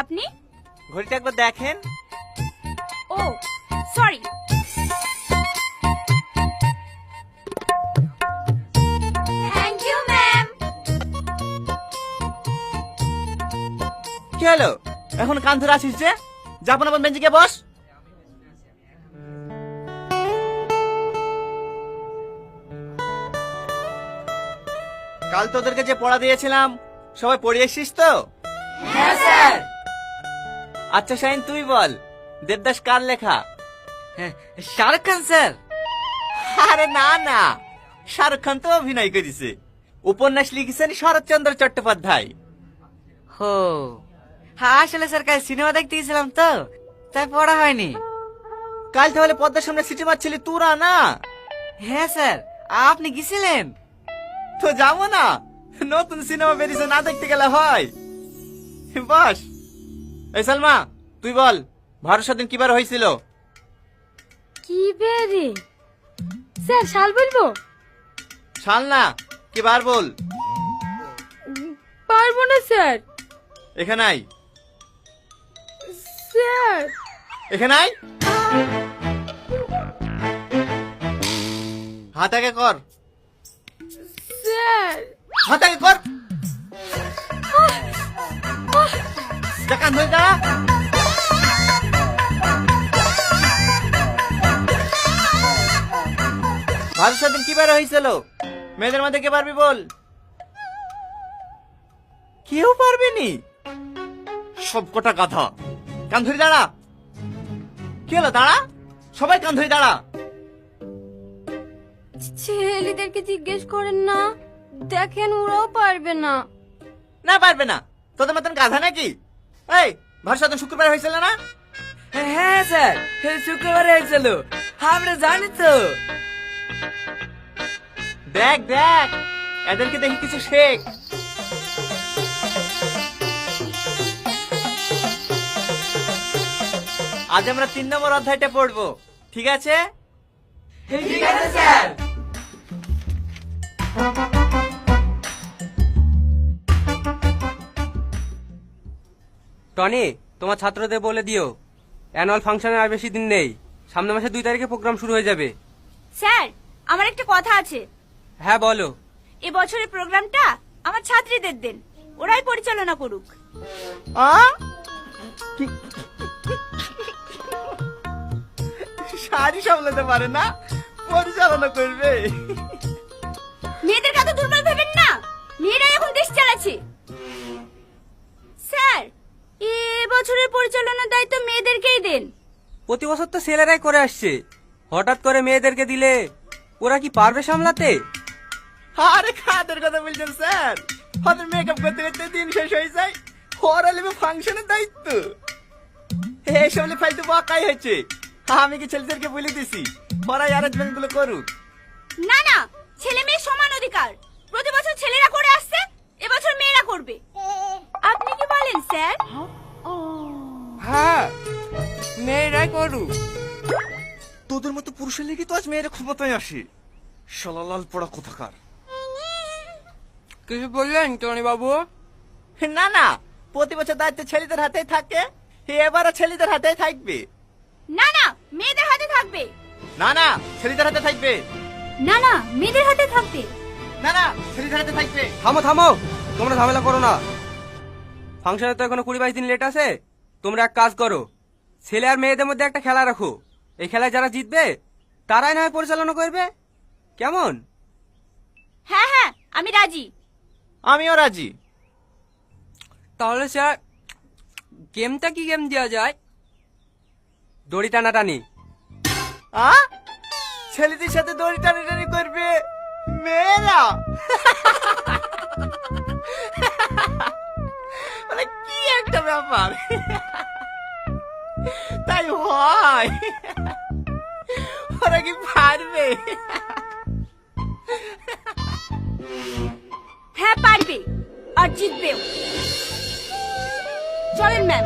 আপনি? ঘড়িটা একবার দেখেন। Oh sorry. Thank you ma'am. কি হলো এখন কান ধরে আসিস যে? যাবো না বেঞ্চে গিয়ে বস। কাল তোদেরকে যে পড়া দিয়েছিলাম সবাই পড়ে এসছিস তো? হ্যাঁ স্যার। আচ্ছা শাহিন তুই বল, দেবদাস কার লেখা? শাহরুখ খান স্যার। আরে না না, শাহরুখ খান তো অভিনয় করেছে। উপন্যাস লিখেছেন শরৎচন্দ্র চট্টোপাধ্যায়। হো হ্যাঁ, আসলে স্যার কাল সিনেমা দেখতে গেছিলাম তো, তাই পড়া হয়নি। কাল তাহলে পদ্মার সামনে সিটি মারছিলি তোরা না? হ্যাঁ স্যার, আপনি গেছিলেন? তো যাবো না, নতুন সিনেমা বেরিয়েছে, না দেখতে গেলে হয়? বস। এই সালমা তুই বল, ভারত স্বাধীন কিবার হয়েছিল? কি বেরে স্যার, শাল বলবো? সাল না, কিবার বল। পারবো না স্যার। এখানে আই, স্যার এখানে আই। হাত আগে কর, স্যার। হাত আগে কর। কান ধরে দাঁড়া। ভারত স্বাধীন কিবার হয়েছিল? মেয়েদের মধ্যে কে পারবি বল? কেউ পারবে নি, সব কটা কথা। কান ধরে দাঁড়া। কি হলো দাঁড়া, সবাই কান ধরে দাঁড়া। ছেলেদেরকে জিজ্ঞেস করেন না, দেখেন ওরাও পারবে না। না পারবে না, তোদের মতন গাধা নাকি? এই ভারত স্বাধীন শুক্রবার হয়েছিল না? হ্যাঁ স্যার, শুক্রবার হয়েছিল, আমরা জানি তো। দেখ দেখ, এদেরকে দেখি কিছু শেখ। আজ আমরা 3 নম্বর অধ্যায়টা পড়বো, ঠিক আছে? ঠিক আছে স্যার। টনি, তোমার ছাত্রদের বলে দিও অ্যানুয়াল ফাংশনের আর বেশি দিন নেই, সামনের মাসে 2 তারিখে প্রোগ্রাম শুরু হয়ে যাবে। স্যার আমার একটা কথা আছে। হ্যাঁ বলো। এবছরের প্রোগ্রামটা আমার ছাত্রীদের দেন, ওরাই পরিচালনা করুক। শাড়ি সামলাতে পারে না, পরিচালনা করবে? মেয়েদের কথা দুর্বল ভেবেন না, মেয়েরাই এখন দেশ চালাচ্ছে। স্যার এবছরের পরিচালনার দায়িত্ব মেয়েদেরকেই দেন। প্রতি বছর তো ছেলেরাই করে আসছে, হঠাৎ করে মেয়েদেরকে দিলে ওরা কি পারবে সামলাতে? আরে খাদের কথা বলছেন স্যার, ওদের মেকআপ করতে করতে দিন শেষ হয়ে যায়, ওরা নেবে ফাংশনের দায়িত্ব। এইসব ফাইতে বাকাই হয়েছে। আমি কি ছেলেদেরকে বলে দিছি ওরা অ্যারেঞ্জমেন্ট গুলো করুক? না না, ছেলে মেয়ে সমান অধিকার। প্রতি বছর ছেলেরা করে আসছে, এবছর মেয়েরা করবে। আপনি কি বলেন স্যার? হ্যাঁ, মেয়েরাই করুক। তোদের মতো পুরুষের লেগে তো আজ মেয়েরা ক্ষমতায় আসে। শালালাল পড়া কোথাকার। কিছু বললেন টনি বাবু? না না, প্রতি বছর দায়িত্ব ছেলেদের হাতেই থাকে, এবারও ছেলেদের হাতেই থাকবে। না না, মেয়েদের হাতে থাকবে। না না, ছেলেদের হাতে থাকবে। না না, মেয়েদের হাতে থাকবে। না না, ছেলেদের হাতে থাকবে। থামো থামো, তোমরা ঝামেলা করো না। ফাংশনে তো এখনো 20-22 দিন লেট আছে। তোমরা এক কাজ করো, ছেলে আর মেয়েদের মধ্যে একটা খেলা রাখো। এই খেলায় যারা জিতবে তারাই না হয় পরিচালনা করবে, কেমন? হ্যাঁ হ্যাঁ, আমি রাজি। আমিও রাজি। তাহলে স্যার গেমটা কি গেম দেওয়া যায়? দড়ি টানাটানি। ছেলেদের সাথে দড়ি টানাটানি করবে মেয়েরা? মানে কি একটা ব্যাপার। তাই হয়, ওরা কি পারবে? হ্যাঁ পারবে, আর জিতবেও। চলেন ম্যাম।